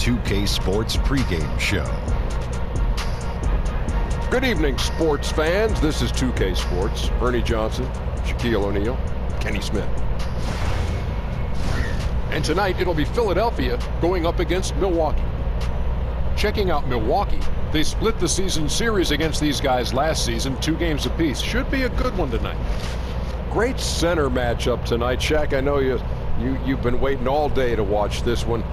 2K Sports pregame show. Good evening, sports fans. This is 2K Sports. Ernie Johnson, Shaquille O'Neal, Kenny Smith. And tonight, it'll be Philadelphia going up against Milwaukee. Checking out Milwaukee, they split the season series against these guys last season, 2 games apiece. Should be a good one tonight. Great center matchup tonight. Shaq, I know you've been waiting all day to watch this one.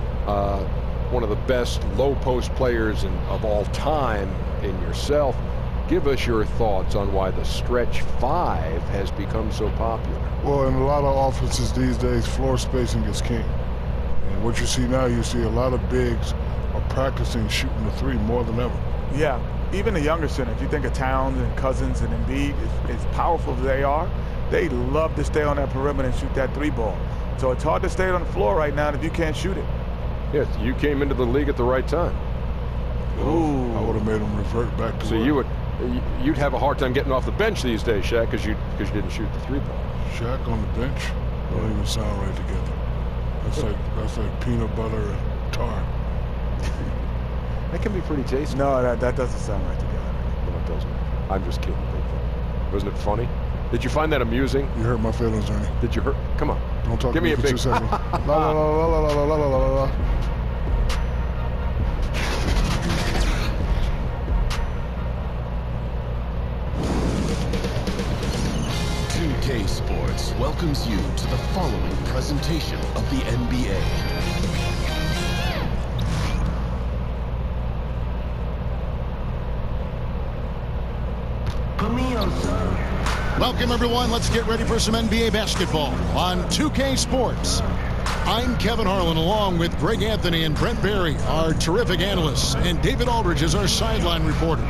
One of the best low post players of all time in yourself. Give us your thoughts on why the stretch 5 has become so popular. Well, in a lot of offenses these days, floor spacing is king. And what you see now, you see a lot of bigs are practicing shooting the 3 more than ever. Yeah, even the younger centers. You think of Towns and Cousins and Embiid, as powerful as they are, they love to stay on that perimeter and shoot that 3 ball. So it's hard to stay on the floor right now if you can't shoot it. Yes, you came into the league at the right time. Ooh. I would have made them revert back to so you'd have a hard time getting off the bench these days, Shaq, because you didn't shoot the 3 ball. Shaq on the bench don't even sound right together. That's like peanut butter and tar. That can be pretty tasty. No, that doesn't sound right together. No, it doesn't. I'm just kidding. Wasn't it funny? Did you find that amusing? You hurt my feelings, Ernie. Did you hurt? Come on. Don't talk Give to me a for big 2 seconds. La la la la la la la la la la. 2K Sports welcomes you to the following presentation of the NBA. Welcome, everyone. Let's get ready for some NBA basketball on 2K Sports. I'm Kevin Harlan, along with Greg Anthony and Brent Barry, our terrific analysts, and David Aldridge is our sideline reporter.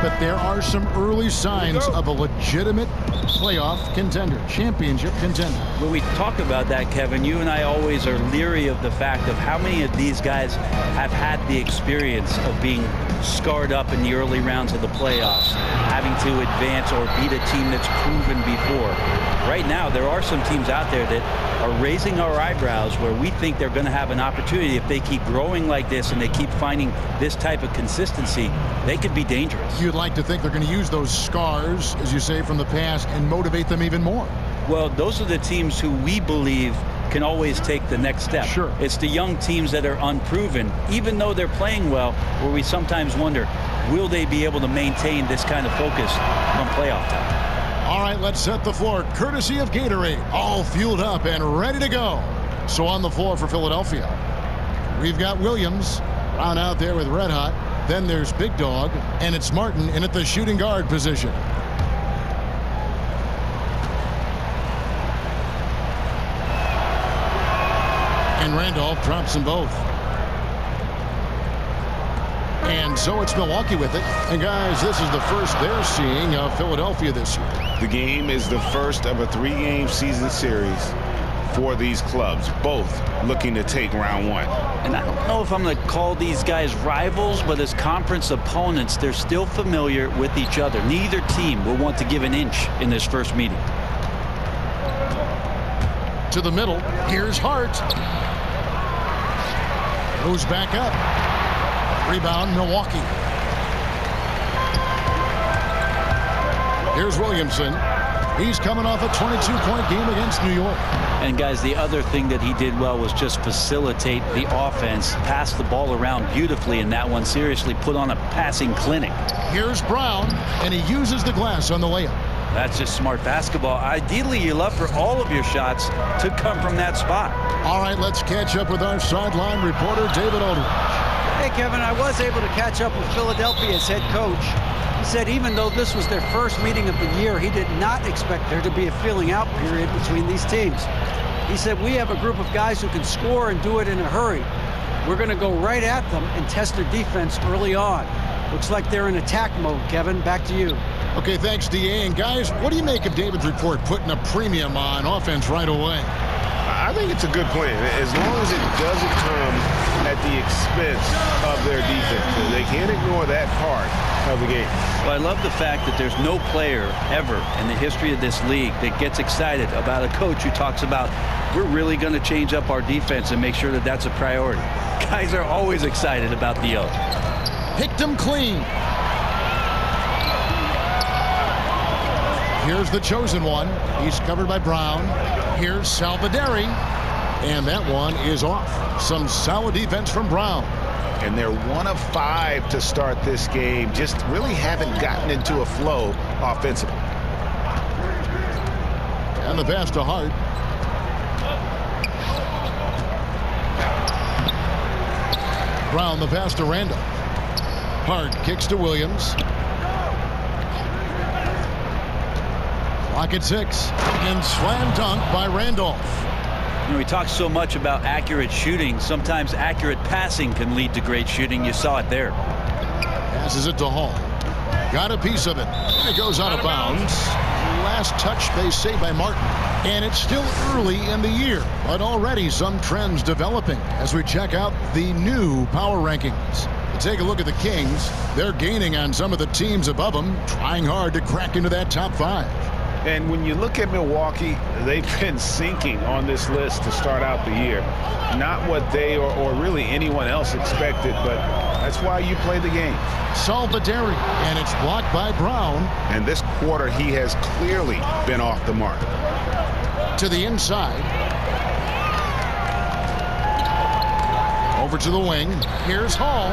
But there are some early signs of a legitimate playoff contender, championship contender. When we talk about that, Kevin, you and I always are leery of the fact of how many of these guys have had the experience of being scarred up in the early rounds of the playoffs, having to advance or beat a team that's proven before. Right now, there are some teams out there that are raising our eyebrows where we think they're going to have an opportunity. If they keep growing like this and they keep finding this type of consistency, they could be dangerous. You'd like to think they're going to use those scars, as you say, from the past and motivate them even more. Well, those are the teams who we believe can always take the next step. Sure. It's the young teams that are unproven, even though they're playing well, where we sometimes wonder, will they be able to maintain this kind of focus from playoff time? All right, let's set the floor. Courtesy of Gatorade, all fueled up and ready to go. So on the floor for Philadelphia, we've got Williams on out there with Red Hot. Then there's Big Dog, and it's Martin in at the shooting guard position. And Randolph drops them both. And so it's Milwaukee with it. And guys, this is the first they're seeing of Philadelphia this year. The game is the first of a 3-game season series for these clubs, both looking to take round 1. And I don't know if I'm going to call these guys rivals, but as conference opponents, they're still familiar with each other. Neither team will want to give an inch in this first meeting. To the middle, here's Hart. Goes back up. Rebound, Milwaukee. Here's Williamson. He's coming off a 22-point game against New York. And guys, the other thing that he did well was just facilitate the offense, pass the ball around beautifully in that one. Seriously, put on a passing clinic. Here's Brown, and he uses the glass on the layup. That's just smart basketball. Ideally, you love for all of your shots to come from that spot. All right, let's catch up with our sideline reporter, David Aldridge. Hey, Kevin, I was able to catch up with Philadelphia's head coach. He said even though this was their first meeting of the year, he did not expect there to be a feeling out period between these teams. He said, we have a group of guys who can score and do it in a hurry. We're going to go right at them and test their defense early on. Looks like they're in attack mode, Kevin. Back to you. Okay, thanks, DA. And guys, what do you make of David's report putting a premium on offense right away? I think it's a good plan, as long as it doesn't come at the expense of their defense. They can't ignore that part of the game. Well, I love the fact that there's no player ever in the history of this league that gets excited about a coach who talks about, we're really going to change up our defense and make sure that that's a priority. Guys are always excited about the O. Picked him clean. Here's the chosen one. He's covered by Brown. Here's Salvaderi. And that one is off. Some solid defense from Brown. And they're 1 of 5 to start this game. Just really haven't gotten into a flow offensively. And the pass to Hart. Brown, the pass to Randall. Hart kicks to Williams. Clock at 6. And slam dunk by Randolph. You know, we talk so much about accurate shooting. Sometimes accurate passing can lead to great shooting. You saw it there. Passes it to Hall. Got a piece of it. And it goes out of bounds. Last touch, they say, by Martin. And it's still early in the year, but already some trends developing as we check out the new power rankings. Take a look at the Kings. They're gaining on some of the teams above them, trying hard to crack into that top 5. And when you look at Milwaukee, they've been sinking on this list to start out the year. Not what they or really anyone else expected, but that's why you play the game. Salvaderi, and it's blocked by Brown. And this quarter, he has clearly been off the mark. To the inside. Over to the wing. Here's Hall.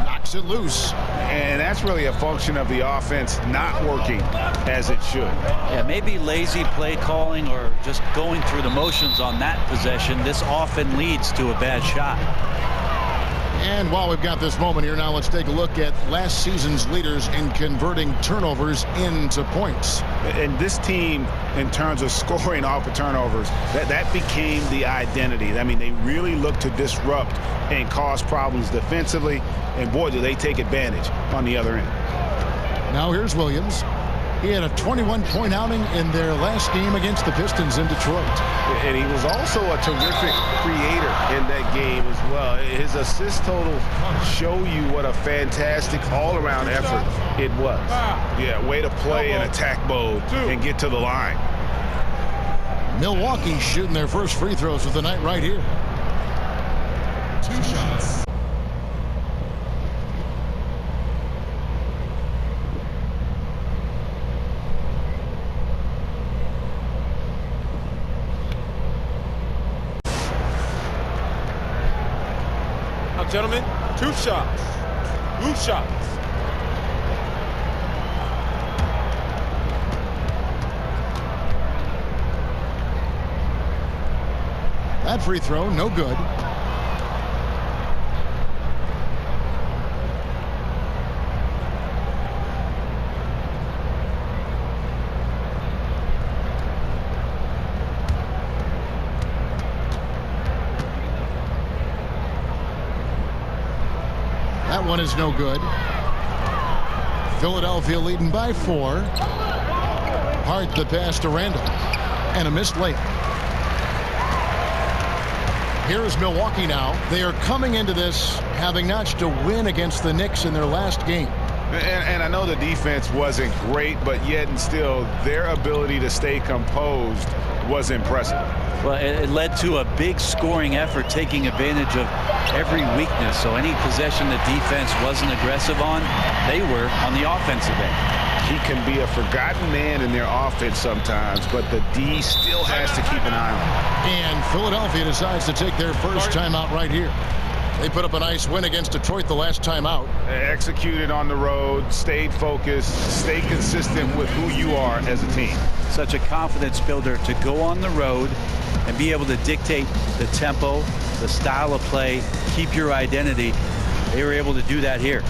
Knocks it loose. And that's really a function of the offense not working as it should. Yeah, maybe lazy play calling or just going through the motions on that possession. This often leads to a bad shot. And while we've got this moment here, now let's take a look at last season's leaders in converting turnovers into points. And this team, in terms of scoring off of turnovers, that became the identity. I mean, they really look to disrupt and cause problems defensively. And boy, do they take advantage on the other end. Now here's Williams. He had a 21-point outing in their last game against the Pistons in Detroit. And he was also a terrific creator in that game as well. His assist total show you what a fantastic all-around effort it was. Yeah, way to play in attack mode and get to the line. Milwaukee shooting their first free throws of the night right here. 2 shots. Gentlemen, 2 shots. 2 shots. That free throw, no good. That one is no good. Philadelphia leading by 4. Hart the pass to Randall. And a missed layup. Here is Milwaukee now. They are coming into this having notched a win against the Knicks in their last game. And I know the defense wasn't great, but yet and still, their ability to stay composed was impressive. Well, it led to a big scoring effort, taking advantage of every weakness. So any possession the defense wasn't aggressive on, they were on the offensive end. He can be a forgotten man in their offense sometimes, but the D still has to keep an eye on him. And Philadelphia decides to take their first timeout right here. They put up a nice win against Detroit the last time out. Executed on the road, stayed focused, stay consistent with who you are as a team. Such a confidence builder to go on the road and be able to dictate the tempo, the style of play, keep your identity. They were able to do that here.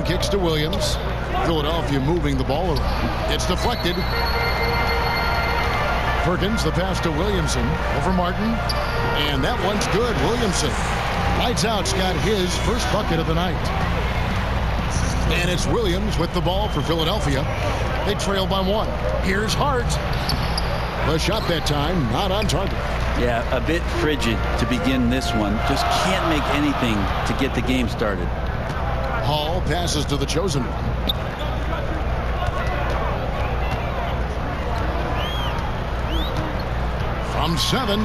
Brown kicks to Williams. Philadelphia moving the ball around. It's deflected. Perkins, the pass to Williamson over Martin. And that one's good. Williamson. Lights out's got his first bucket of the night. And it's Williams with the ball for Philadelphia. They trail by 1. Here's Hart. The shot that time not on target. Yeah, a bit frigid to begin this one. Just can't make anything to get the game started. Hall passes to the chosen one. From 7.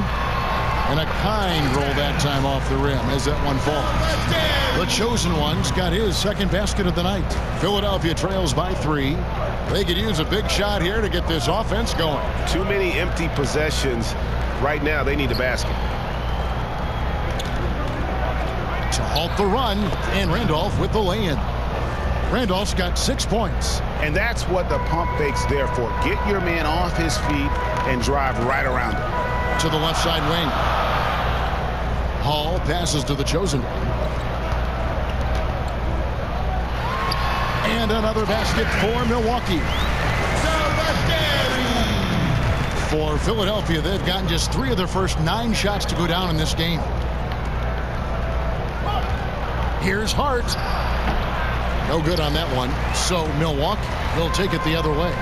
And a kind roll that time off the rim as that one falls. The chosen one's got his second basket of the night. Philadelphia trails by 3. They could use a big shot here to get this offense going. Too many empty possessions. Right now, they need a basket. To halt the run, and Randolph with the lay-in. Randolph's got 6 points. And that's what the pump fake's there for. Get your man off his feet and drive right around him. To the left side wing. Hall passes to the chosen one. And another basket for Milwaukee. For Philadelphia, they've gotten just 3 of their first 9 shots to go down in this game. Here's Hart. No good on that one. So Milwaukee will take it the other way.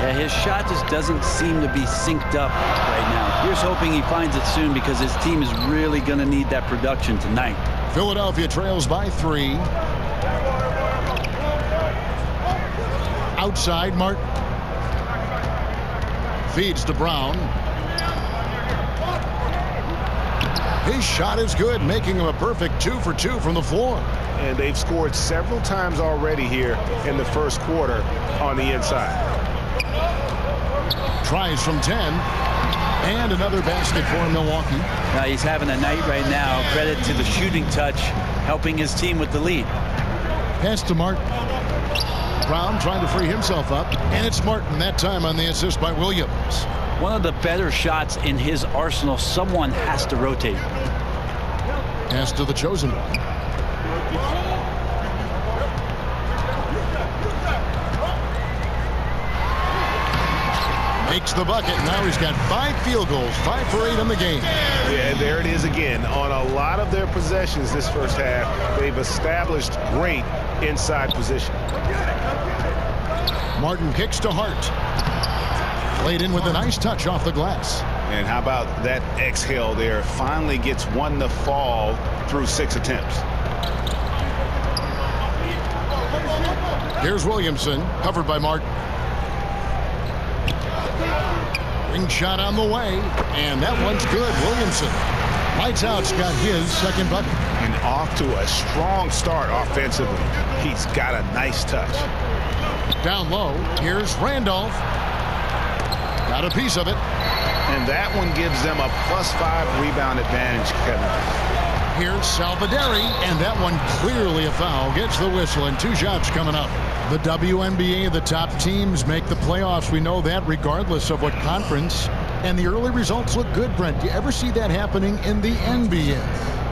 Yeah, his shot just doesn't seem to be synced up right now. Here's hoping he finds it soon because his team is really going to need that production tonight. Philadelphia trails by 3. Outside, Martin. Feeds to Brown. His shot is good, making him a perfect 2 for 2 from the floor. And they've scored several times already here in the first quarter on the inside. Tries from 10. And another basket for Milwaukee. Now he's having a night right now. Credit to the shooting touch, helping his team with the lead. Pass to Martin. Brown trying to free himself up. And it's Martin that time on the assist by Williams. One of the better shots in his arsenal. Someone has to rotate. Pass to the chosen one. Makes the bucket. Now he's got 5 field goals, 5 for 8 in the game. Yeah, there it is again. On a lot of their possessions this first half, they've established great inside position. Martin kicks to Hart. Played in with a nice touch off the glass. And how about that exhale there? Finally gets one to fall through 6 attempts. Here's Williamson, covered by Martin. Ring shot on the way, and that one's good. Williamson. Lights out's got his second bucket. And off to a strong start offensively. He's got a nice touch. Down low, here's Randolph. Got a piece of it. And that one gives them a +5 rebound advantage, Kevin. Here's Salvaderi, and that one clearly a foul. Gets the whistle, and 2 shots coming up. The WNBA, the top teams make the playoffs. We know that regardless of what conference. And the early results look good, Brent. Do you ever see that happening in the NBA?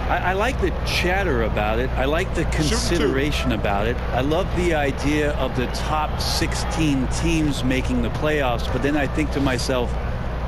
I like the chatter about it. I like the consideration about it. I love the idea of the top 16 teams making the playoffs. But then I think to myself,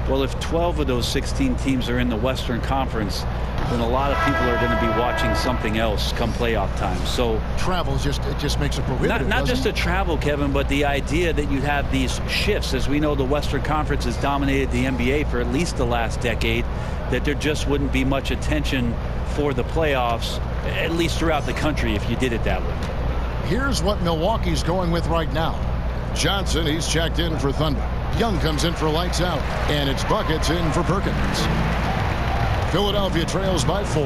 well, if 12 of those 16 teams are in the Western Conference, then a lot of people are going to be watching something else come playoff time. So travel just makes it prohibitive. Not just the travel, Kevin, but the idea that you have these shifts. As we know, the Western Conference has dominated the NBA for at least the last decade, that there just wouldn't be much attention for the playoffs, at least throughout the country, if you did it that way. Here's what Milwaukee's going with right now. Johnson, he's checked in for Thunder. Young comes in for lights out, and it's buckets in for Perkins. Philadelphia trails by 4.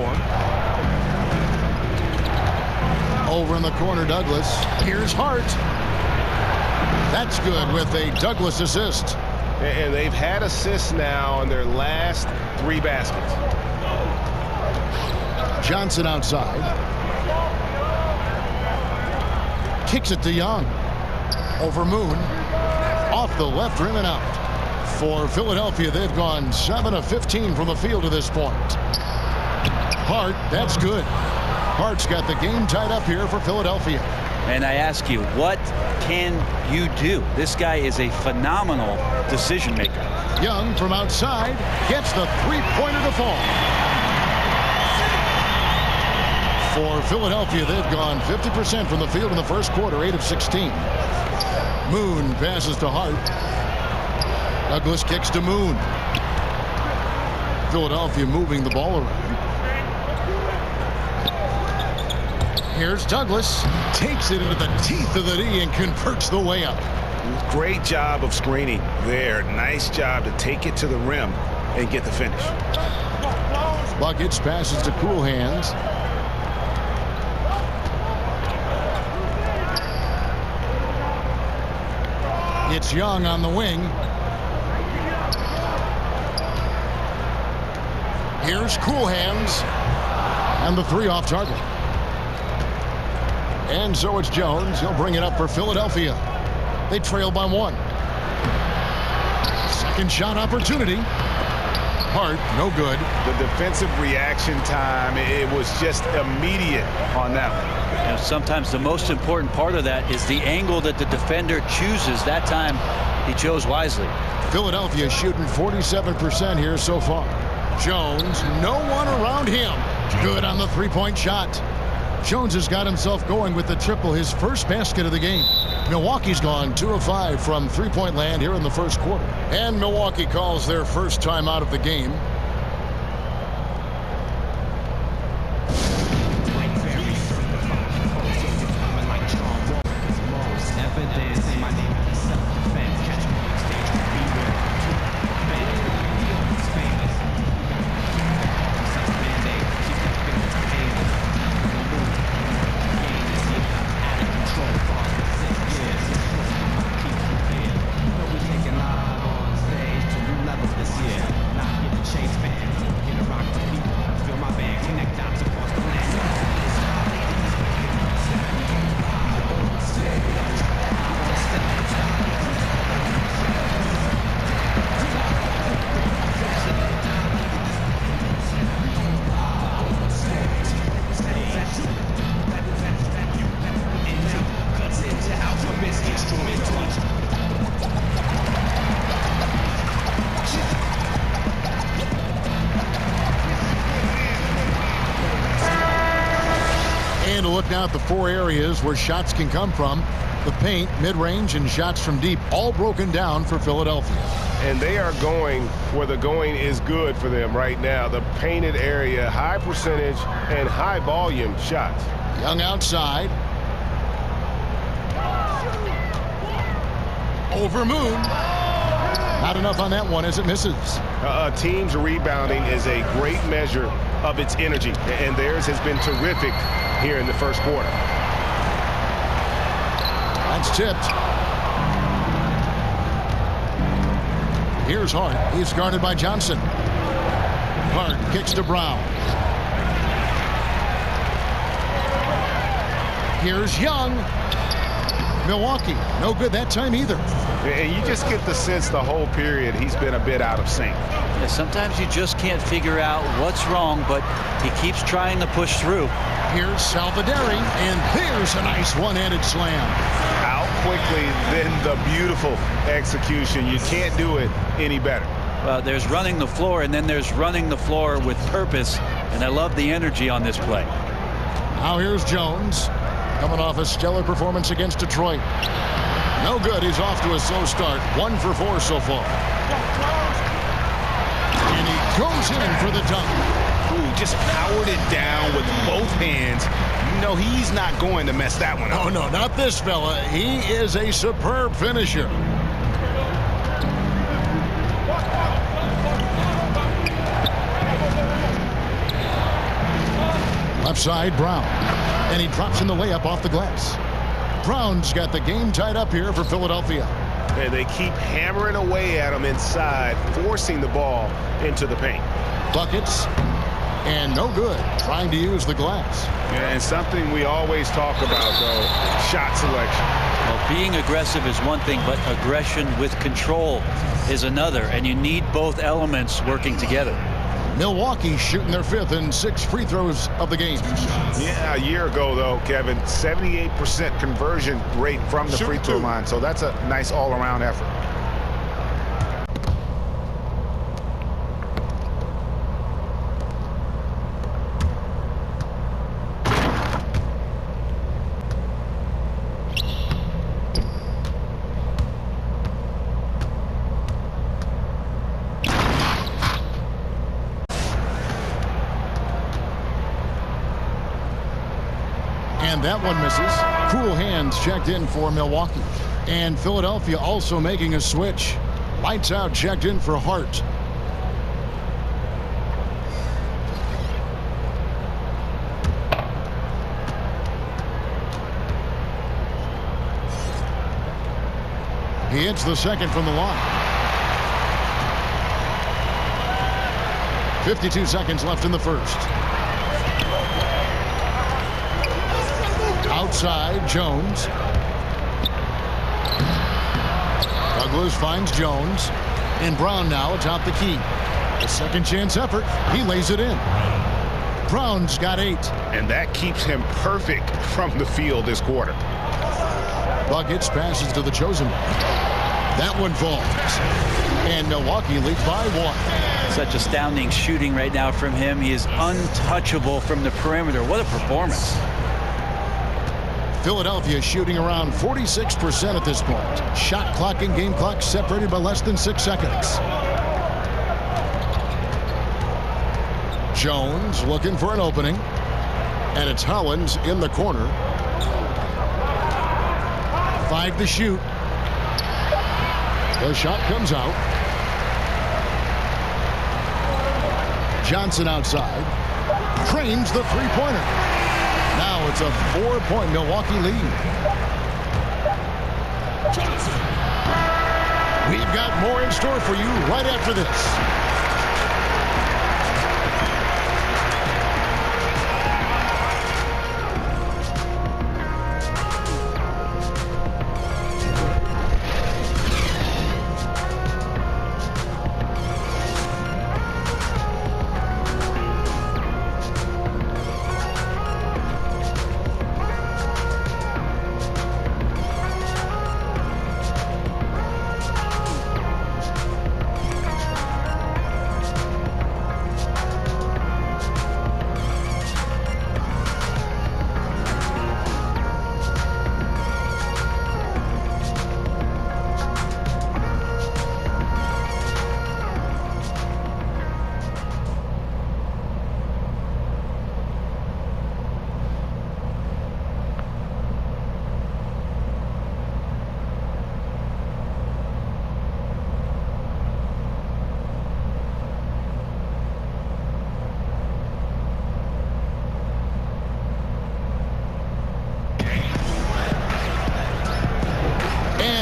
Over in the corner, Douglas. Here's Hart. That's good with a Douglas assist. And they've had assists now in their last 3 baskets. Johnson outside. Kicks it to Young. Over Moon. Off the left rim and out. For Philadelphia, they've gone 7 of 15 from the field to this point. Hart, that's good. Hart's got the game tied up here for Philadelphia. And I ask you, what can you do? This guy is a phenomenal decision maker. Young from outside gets the three-pointer to fall. For Philadelphia, they've gone 50% from the field in the first quarter, 8 of 16. Moon passes to Hart. Douglas kicks to Moon. Philadelphia moving the ball around. Here's Douglas. Takes it into the teeth of the D and converts the layup. Great job of screening there. Nice job to take it to the rim and get the finish. Buckets passes to Cool Hands. It's Young on the wing. Here's Cool Hands. And the three off target. And so it's Jones. He'll bring it up for Philadelphia. They trail by 1. Second shot opportunity. Hart, no good. The defensive reaction time, it was just immediate on that one. You know, sometimes the most important part of that is the angle that the defender chooses. That time, he chose wisely. Philadelphia shooting 47% here so far. Jones, no one around him. Good on the three-point shot. Jones has got himself going with the triple, his first basket of the game. Milwaukee's gone 2 of 5 from three-point land here in the first quarter. And Milwaukee calls their first time out of the game. Look now at the 4 areas where shots can come from. The paint, mid-range, and shots from deep, all broken down for Philadelphia. And they are going where the going is good for them right now. The painted area, high percentage and high volume shots. Young outside. Over Moon. Not enough on that one as it misses. A team's rebounding is a great measure of its energy, and theirs has been terrific here in the first quarter. That's tipped. Here's Hart. He's guarded by Johnson. Hart kicks to Brown. Here's Young. Milwaukee, no good that time either. And you just get the sense the whole period he's been a bit out of sync. Yeah, sometimes you just can't figure out what's wrong, but he keeps trying to push through. Here's Salvadori, and there's a nice one-handed slam. Out quickly, then the beautiful execution. You can't do it any better. Well, there's running the floor, and then there's running the floor with purpose, and I love the energy on this play. Now here's Jones, coming off a stellar performance against Detroit. No good. He's off to a slow start. 1 for 4 so far. And he goes in for the dunk. Ooh, just powered it down with both hands. You know he's not going to mess that one up. Oh, no, not this fella. He is a superb finisher. Left side, Brown. And he drops in the layup off the glass. Brown's got the game tied up here for Philadelphia. And they keep hammering away at him inside, forcing the ball into the paint. Buckets. And no good. Trying to use the glass. Yeah, and something we always talk about, though, shot selection. Well, being aggressive is one thing, but aggression with control is another, and you need both elements working together. Milwaukee shooting their 5th and 6 free throws of the game. Yeah, a year ago, though, Kevin, 78% conversion rate from the free throw line. So that's a nice all-around effort. And that one misses. Cool hands checked in for Milwaukee. And Philadelphia also making a switch. Lights out checked in for Hart. He hits the second from the line. 52 seconds left in the first. Outside, Jones. Douglas finds Jones. And Brown now atop the key. A second chance effort. He lays it in. Brown's got 8. And that keeps him perfect from the field this quarter. Buckets passes to the chosen one. That one falls. And Milwaukee leads by 1. Such astounding shooting right now from him. He is untouchable from the perimeter. What a performance. Philadelphia shooting around 46% at this point. Shot clock and game clock separated by less than 6 seconds. Jones looking for an opening. And it's Hollins in the corner. 5 to shoot. The shot comes out. Johnson outside. Cranes the three-pointer. Now it's a 4-point Milwaukee lead. We've got more in store for you right after this.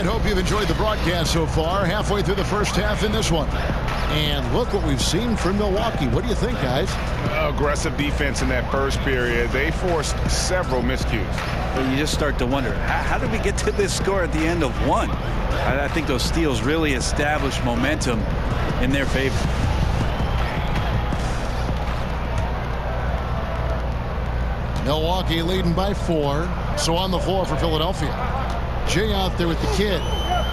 Hope you've enjoyed the broadcast so far. Halfway through the first half in this one. And look what we've seen from Milwaukee. What do you think, guys? Aggressive defense in that first period. They forced several miscues. Well, you just start to wonder, how did we get to this score at the end of 1? I think those steals really established momentum in their favor. Milwaukee leading by 4. So on the floor for Philadelphia. Jay out there with the kid.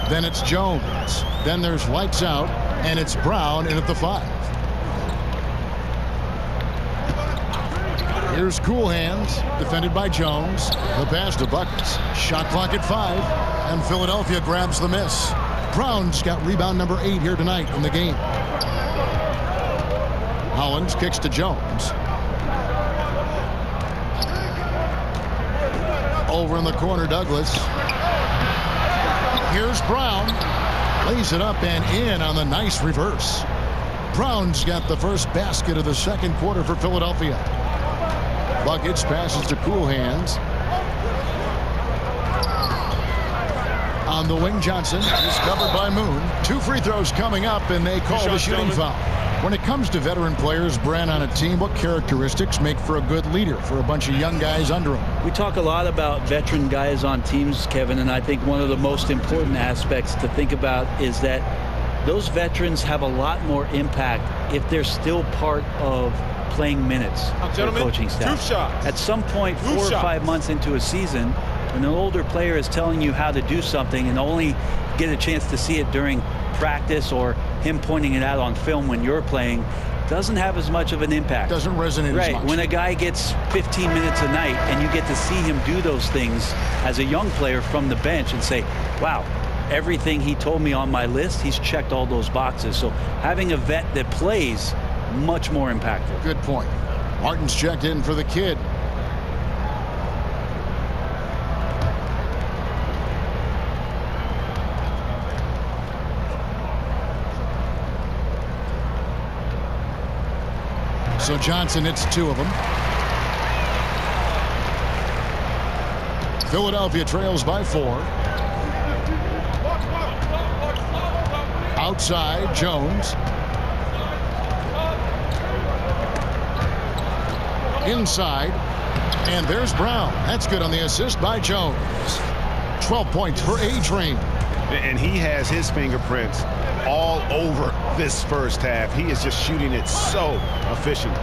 Then it's Jones. Then there's lights out. And it's Brown in at the 5. Here's Cool Hands. Defended by Jones. The pass to Buckets. Shot clock at 5. And Philadelphia grabs the miss. Brown's got rebound number 8 here tonight in the game. Hollins kicks to Jones. Over in the corner, Douglas. Here's Brown. Lays it up and in on the nice reverse. Brown's got the first basket of the second quarter for Philadelphia. Buckets passes to Cool Hands. On the wing, Johnson is covered by Moon. 2 free throws coming up, and they call the shooting foul. When it comes to veteran players, Brent, on a team, what characteristics make for a good leader for a bunch of young guys under him? We talk a lot about veteran guys on teams, Kevin, and I think one of the most important aspects to think about is that those veterans have a lot more impact if they're still part of playing minutes for the coaching staff. 2 shots. At some point, 4 or 5 months into a season, when an older player is telling you how to do something and only get a chance to see it during practice or him pointing it out on film when you're playing, doesn't have as much of an impact. Doesn't resonate as much. Right. When a guy gets 15 minutes a night and you get to see him do those things as a young player from the bench and say, wow, everything he told me on my list, he's checked all those boxes. So having a vet that plays, much more impactful. Good point. Martin's checked in for the kid. So Johnson hits 2 of them. Philadelphia trails by 4. Outside, Jones. Inside, and there's Brown. That's good on the assist by Jones. 12 points for A-Train. And he has his fingerprints all over this first half. He is just shooting it so efficient.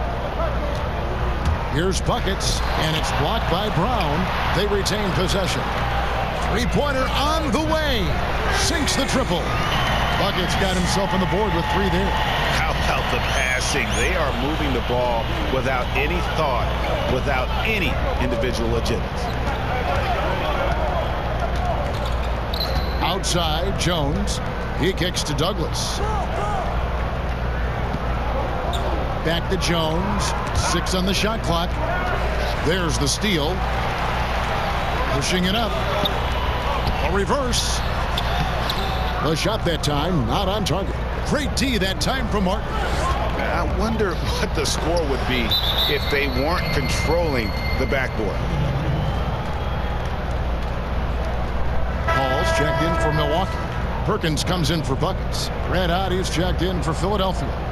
Here's Buckets, and it's blocked by Brown. They retain possession. 3-pointer on the way. Sinks the triple. Buckets got himself on the board with 3 there. How about the passing? They are moving the ball without any thought, without any individual agendas. Outside, Jones. He kicks to Douglas. Back to Jones. 6 on the shot clock. There's the steal. Pushing it up. A reverse. The shot that time, not on target. Great D that time from Martin. I wonder what the score would be if they weren't controlling the backboard. Paul's checked in for Milwaukee. Perkins comes in for Buckets. Red Hot is checked in for Philadelphia.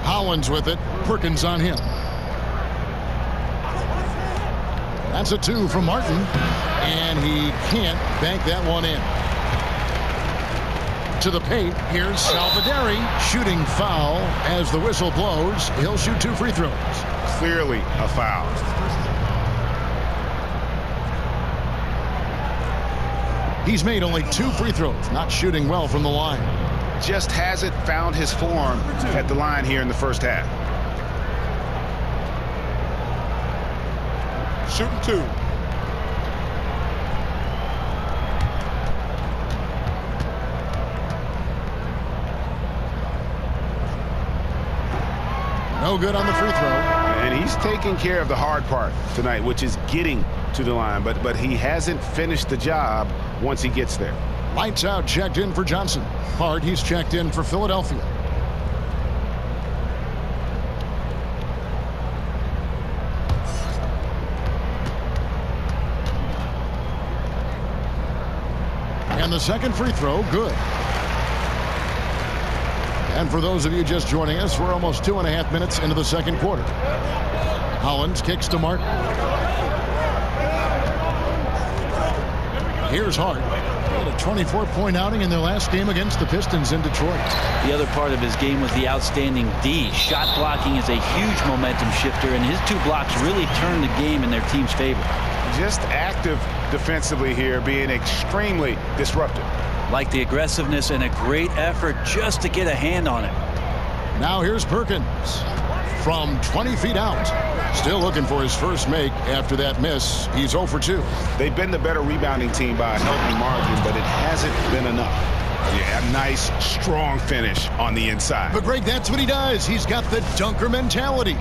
Collins with it. Perkins on him. That's a 2 from Martin, and he can't bank that one in. To the paint, here's Salvaderi. Shooting foul as the whistle blows. He'll shoot 2 free throws. Clearly a foul. He's made only 2 free throws, not shooting well from the line. Just hasn't found his form at the line here in the first half. Shooting 2. No good on the free throw. And he's taking care of the hard part tonight, which is getting to the line. But he hasn't finished the job once he gets there. Lights out checked in for Johnson. Hard, he's checked in for Philadelphia. And the second free throw, good. And for those of you just joining us, we're almost 2.5 minutes into the second quarter. Hollins kicks to Martin. Here's Hart. A 24-point outing in their last game against the Pistons in Detroit. The other part of his game was the outstanding D. Shot blocking is a huge momentum shifter, and his 2 blocks really turned the game in their team's favor. Just active defensively here, being extremely disruptive. Like the aggressiveness and a great effort just to get a hand on it. Now here's Perkins. from 20 feet out. Still looking for his first make after that miss. He's 0 for 2. They've been the better rebounding team by a healthy margin, but it hasn't been enough. Yeah, a nice, strong finish on the inside. But Greg, that's what he does. He's got the dunker mentality.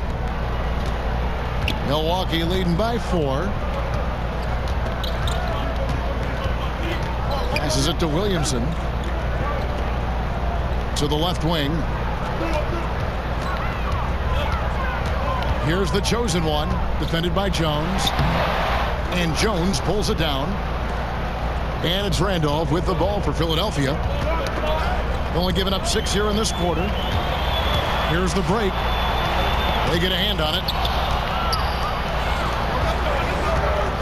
Milwaukee leading by 4. Passes it to Williamson. To the left wing. Here's the chosen one, defended by Jones. And Jones pulls it down. And it's Randolph with the ball for Philadelphia. Only giving up 6 here in this quarter. Here's the break. They get a hand on it.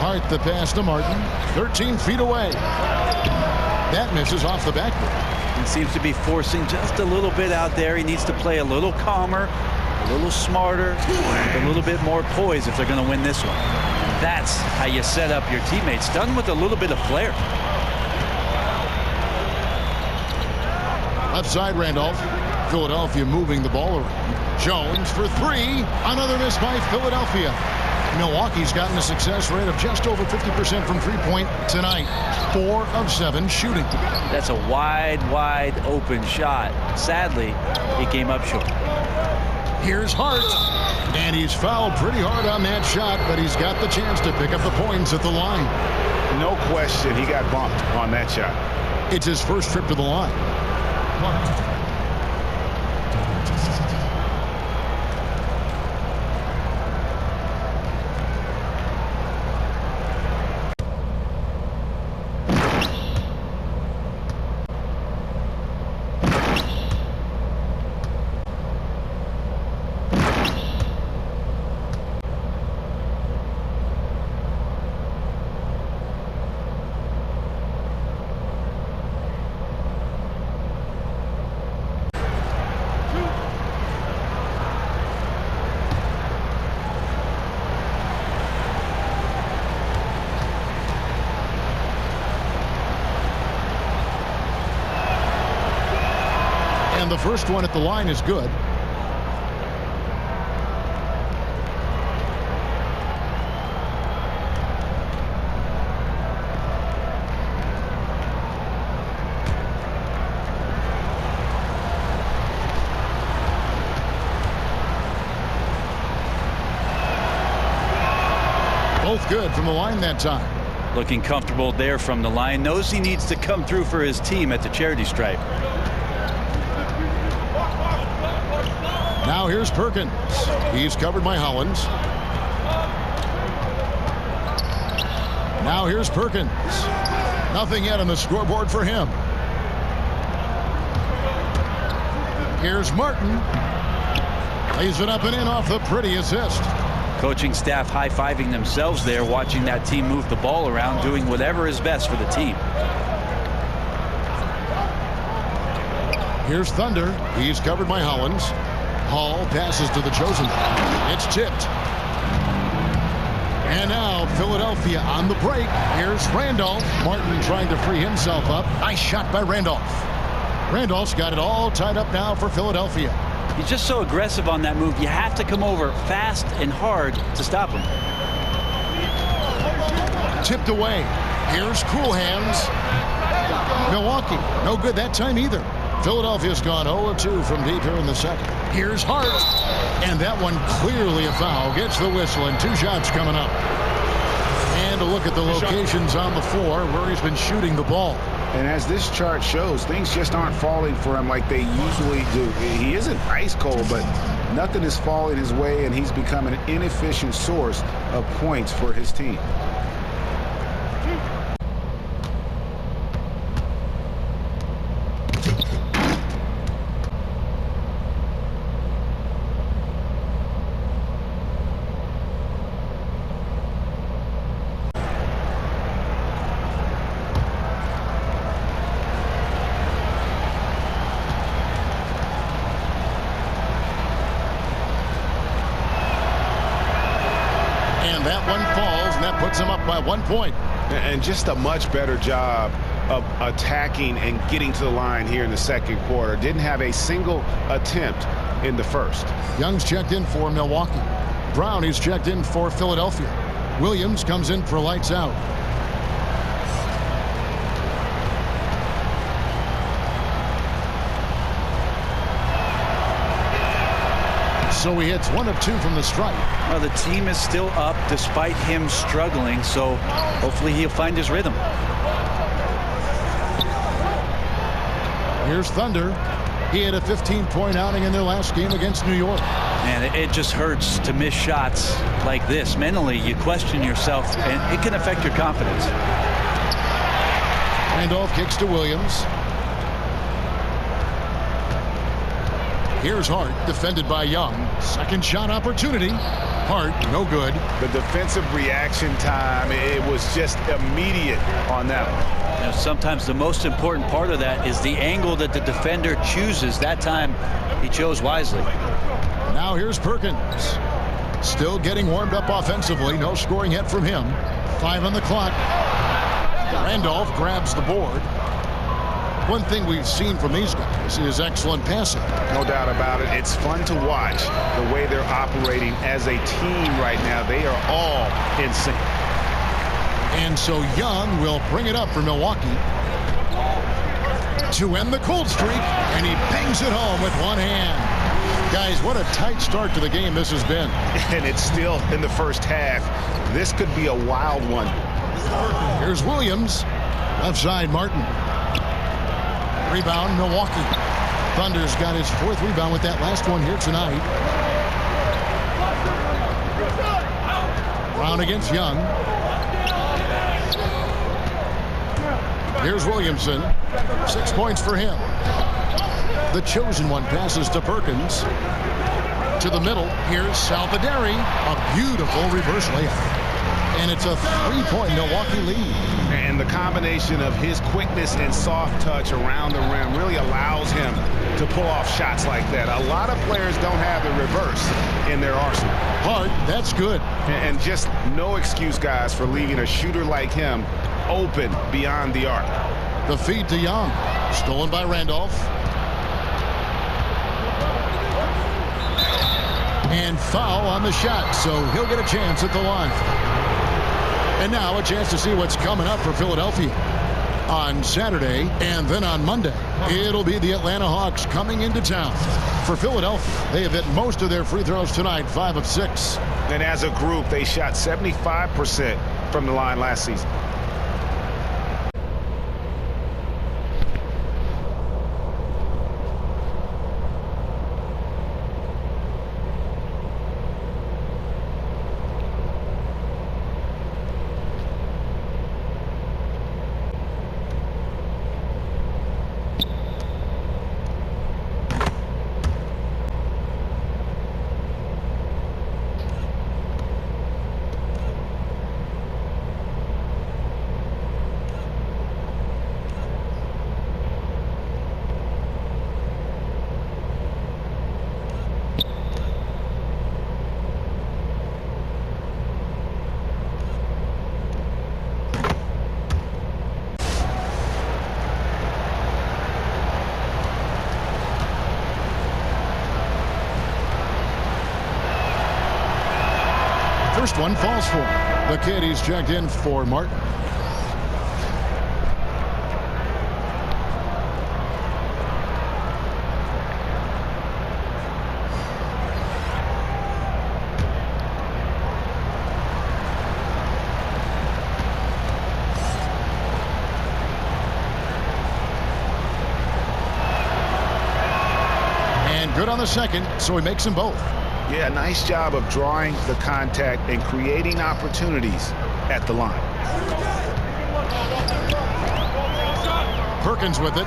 Hart the pass to Martin. 13 feet away. That misses off the backboard. He seems to be forcing just a little bit out there. He needs to play a little calmer, a little smarter, a little bit more poise if they're going to win this one. That's how you set up your teammates. Done with a little bit of flair. Left side, Randolph. Philadelphia moving the ball around. Jones for 3. Another miss by Philadelphia. Milwaukee's gotten a success rate of just over 50% from three-point tonight. 4 of 7 shooting. That's a wide open shot. Sadly, he came up short. Here's Hart. And he's fouled pretty hard on that shot, but he's got the chance to pick up the points at the line. No question, he got bumped on that shot. It's his first trip to the line. The first one at the line is good. Both good from the line that time. Looking comfortable there from the line. Knows he needs to come through for his team at the charity stripe. Now here's Perkins. He's covered by Hollins. Now here's Perkins. Nothing yet on the scoreboard for him. Here's Martin. Lays it up and in off the pretty assist. Coaching staff high-fiving themselves there, watching that team move the ball around, doing whatever is best for the team. Here's Thunder. He's covered by Hollins. Hall passes to the chosen. It's tipped. And now Philadelphia on the break. Here's Randolph. Martin trying to free himself up. Nice shot by Randolph. Randolph's got it all tied up now for Philadelphia. He's just so aggressive on that move. You have to come over fast and hard to stop him. Tipped away. Here's Cool Hands. Milwaukee, no good that time either. Philadelphia's gone 0-2 from deep here in the second. Here's Hart. And that one clearly a foul. Gets the whistle and 2 shots coming up. And a look at the locations on the floor where he's been shooting the ball. And as this chart shows, things just aren't falling for him like they usually do. He isn't ice cold, but nothing is falling his way, and he's become an inefficient source of points for his team. That one falls, and that puts him up by 1 point. And just a much better job of attacking and getting to the line here in the second quarter. Didn't have a single attempt in the first. Young's checked in for Milwaukee. Brown is checked in for Philadelphia. Williams comes in for lights out. So he hits 1 of 2 from the strike. Well, the team is still up despite him struggling, so hopefully he'll find his rhythm. Here's Thunder. He had a 15-point outing in their last game against New York. And it just hurts to miss shots like this. Mentally, you question yourself, and it can affect your confidence. Randolph kicks to Williams. Here's Hart, defended by Young. Second shot opportunity. Hart, no good. The defensive reaction time, it was just immediate on that one. You know, sometimes the most important part of that is the angle that the defender chooses. That time, he chose wisely. Now here's Perkins. Still getting warmed up offensively. No scoring yet from him. 5 on the clock. Randolph grabs the board. One thing we've seen from these guys is excellent passing. No doubt about it. It's fun to watch the way they're operating as a team right now. They are all in sync. And so Young will bring it up for Milwaukee to end the cold streak, and he bangs it home with one hand. Guys, what a tight start to the game this has been. And it's still in the first half. This could be a wild one. Here's Williams. Left side, Martin. Rebound, Milwaukee. Thunder's got his 4th rebound with that last one here tonight. Brown against Young. Here's Williamson. 6 points for him. The chosen one passes to Perkins. To the middle. Here's Salvaderi. A beautiful reverse layup. And it's a 3-point Milwaukee lead. And the combination of his quickness and soft touch around the rim really allows him to pull off shots like that. A lot of players don't have the reverse in their arsenal. Hard, that's good. And just no excuse, guys, for leaving a shooter like him open beyond the arc. The feed to Young. Stolen by Randolph. And foul on the shot, so he'll get a chance at the line. And now a chance to see what's coming up for Philadelphia on Saturday, and then on Monday. It'll be the Atlanta Hawks coming into town. For Philadelphia, they have hit most of their free throws tonight, 5 of 6. And as a group, they shot 75% from the line last season. First one falls for him. The kid, he's checked in for Martin. And good on the second, so he makes them both. Yeah, nice job of drawing the contact and creating opportunities at the line. Perkins with it.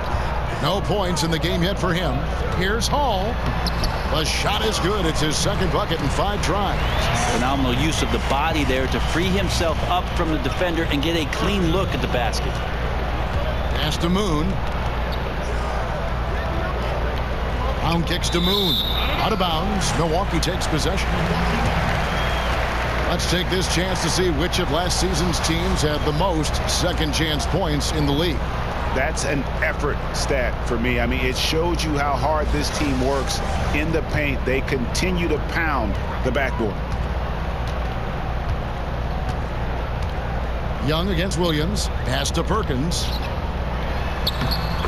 No points in the game yet for him. Here's Hall. The shot is good. It's his second bucket in 5 tries. Phenomenal use of the body there to free himself up from the defender and get a clean look at the basket. Pass to Moon. Brown kicks to Moon. Out of bounds. Milwaukee takes possession. Let's take this chance to see which of last season's teams had the most second chance points in the league. That's an effort stat for me. I mean, it shows you how hard this team works in the paint. They continue to pound the backboard. Young against Williams. Pass to Perkins.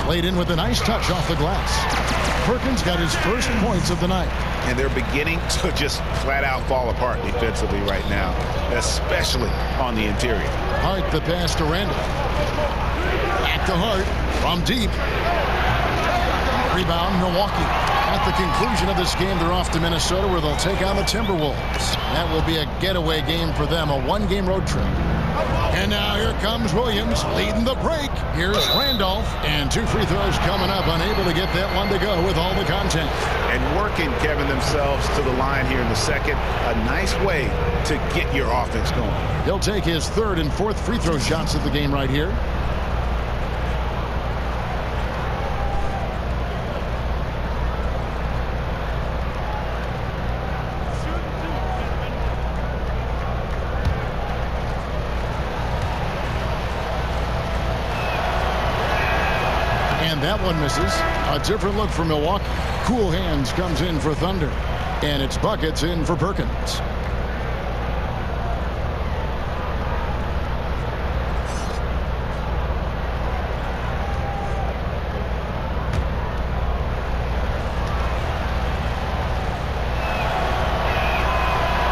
Played in with a nice touch off the glass. Perkins got his first points of the night. And they're beginning to just flat out fall apart defensively right now, especially on the interior. Hart the pass to Randall. Back to Hart from deep. Rebound, Milwaukee. At the conclusion of this game, they're off to Minnesota where they'll take on the Timberwolves. That will be a getaway game for them, a one-game road trip. And now here comes Williams leading the break. Here's Randolph, and 2 free throws coming up, unable to get that one to go with all the contact. And working, Kevin, themselves to the line here in the second. A nice way to get your offense going. He'll take his 3rd and 4th free throw shots of the game right here. That one misses. A different look for Milwaukee. Cool Hands comes in for Thunder. And it's buckets in for Perkins.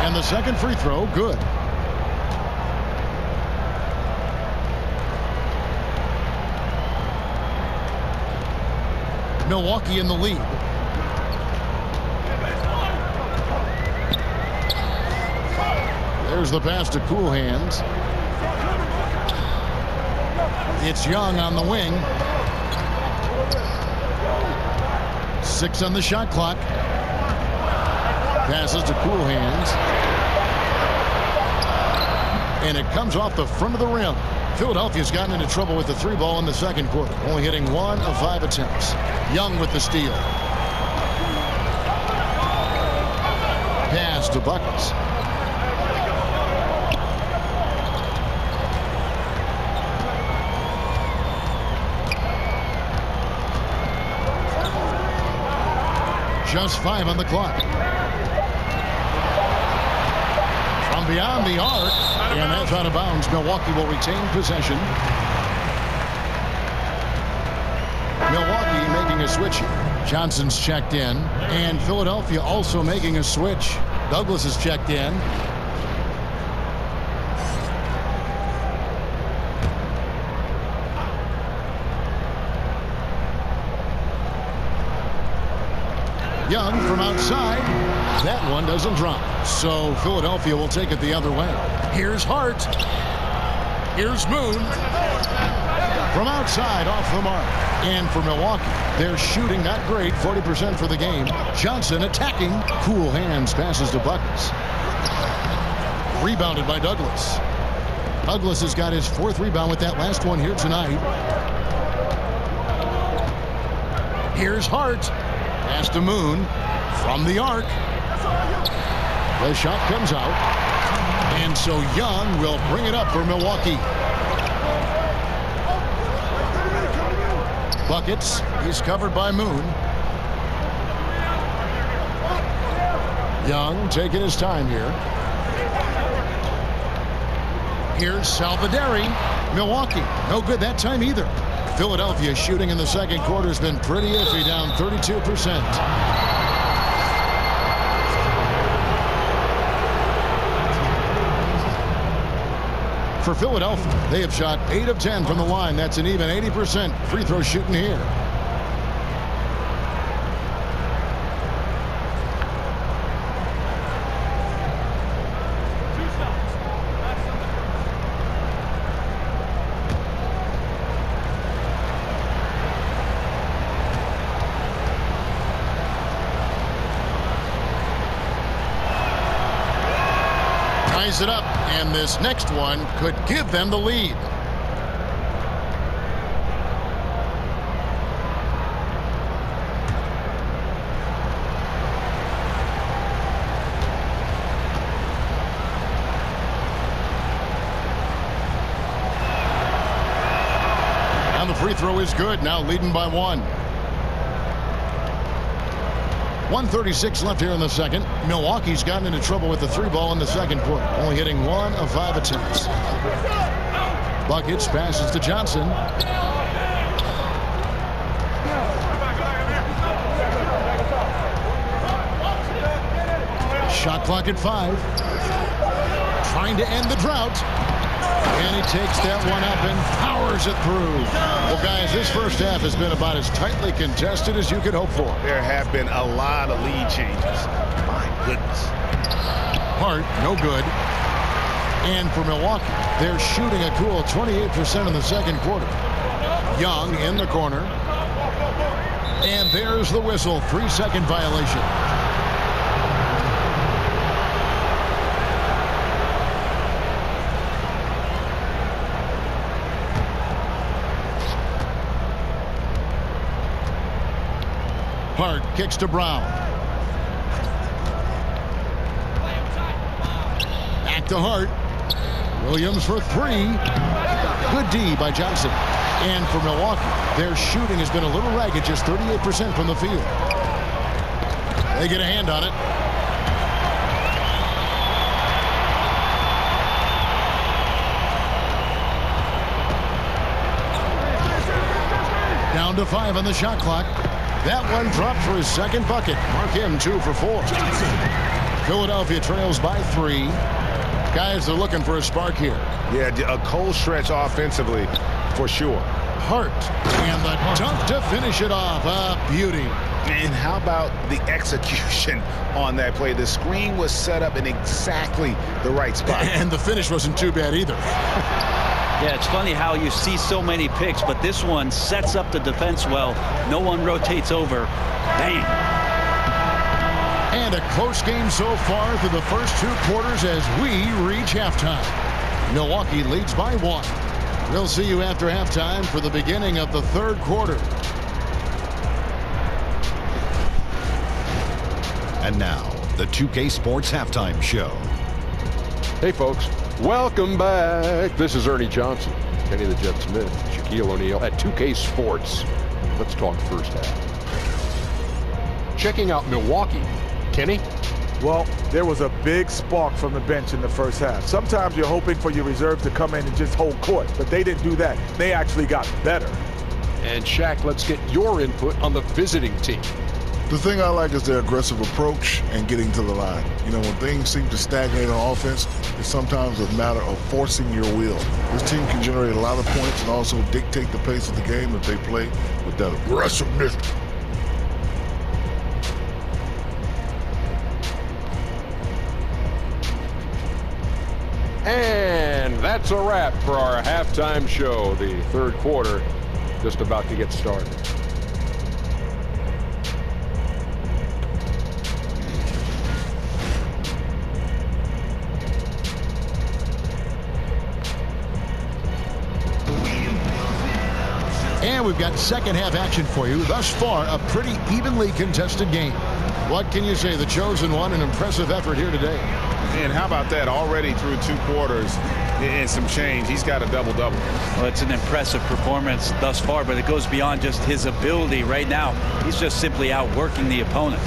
And the second free throw, good. Milwaukee in the lead. There's the pass to Cool Hands. It's Young on the wing. 6 on the shot clock. Passes to Cool Hands. And it comes off the front of the rim. Philadelphia's gotten into trouble with the 3 ball in the second quarter, only hitting 1 of 5 attempts. Young with the steal. Pass to Buckets. Just 5 on the clock. From beyond the arc, and that's out of bounds. Milwaukee will retain possession. Milwaukee making a switch here. Johnson's checked in, and Philadelphia also making a switch. Douglas is checked in. Young from outside. That one doesn't drop. So Philadelphia will take it the other way. Here's Hart. Here's Moon. From outside, off the mark. And for Milwaukee, they're shooting not great, 40% for the game. Johnson attacking. Cool Hands passes to Buckets. Rebounded by Douglas. Douglas has got his 4th rebound with that last one here tonight. Here's Hart. Pass to Moon from the arc. The shot comes out. And so Young will bring it up for Milwaukee. Buckets. He's covered by Moon. Young taking his time here. Here's Salvaderi. Milwaukee. No good that time either. Philadelphia shooting in the second quarter has been pretty iffy, down 32%. For Philadelphia, they have shot 8 of 10 from the line. That's an even 80% free throw shooting here. Ties it up, and this next one could give them the lead. throw is good. Now leading by 1. 1:36 left here in the second. Milwaukee's gotten into trouble with the 3 ball in the second quarter, only hitting 1 of 5 attempts. Buckets passes to Johnson. Shot clock at 5. Trying to end the drought. And he takes that one up and powers it through. Well, guys, this first half has been about as tightly contested as you could hope for. There have been a lot of lead changes. My goodness. Hart, no good. And for Milwaukee, they're shooting a cool 28% in the second quarter. Young in the corner. And there's the whistle. 3-second violation. Hart kicks to Brown. Back to Hart. Williams for 3. Good D by Johnson. And for Milwaukee, their shooting has been a little ragged, just 38% from the field. They get a hand on it. Down to 5 on the shot clock. That one dropped for his second bucket. Mark him 2 for 4. Philadelphia trails by 3. Guys, they're looking for a spark here. Yeah, a cold stretch offensively for sure. Hart. And the dunk to finish it off. A beauty. And how about the execution on that play? The screen was set up in exactly the right spot. And the finish wasn't too bad either. Yeah, it's funny how you see so many picks, but this one sets up the defense well. No one rotates over. Bang. And a close game so far through the first 2 quarters as we reach halftime. Milwaukee leads by 1. We'll see you after halftime for the beginning of the 3rd quarter. And now, the 2K Sports Halftime Show. Hey, folks. Welcome back. This is Ernie Johnson, Kenny the Jet Smith, Shaquille O'Neal at 2K Sports. Let's talk first half. Checking out Milwaukee. Kenny? Well, there was a big spark from the bench in the first half. Sometimes you're hoping for your reserve to come in and just hold court, but they didn't do that. They actually got better. And Shaq, let's get your input on the visiting team. The thing I like is their aggressive approach and getting to the line. You know, when things seem to stagnate on offense, it's sometimes a matter of forcing your will. This team can generate a lot of points and also dictate the pace of the game if they play with that aggressiveness. And that's a wrap for our halftime show. The 3rd quarter just about to get started. And we've got second half action for you. Thus far, a pretty evenly contested game. What can you say? The chosen one, an impressive effort here today. And how about that? Already through 2 quarters and some change. He's got a double-double. Well, it's an impressive performance thus far, but it goes beyond just his ability right now. He's just simply outworking the opponent.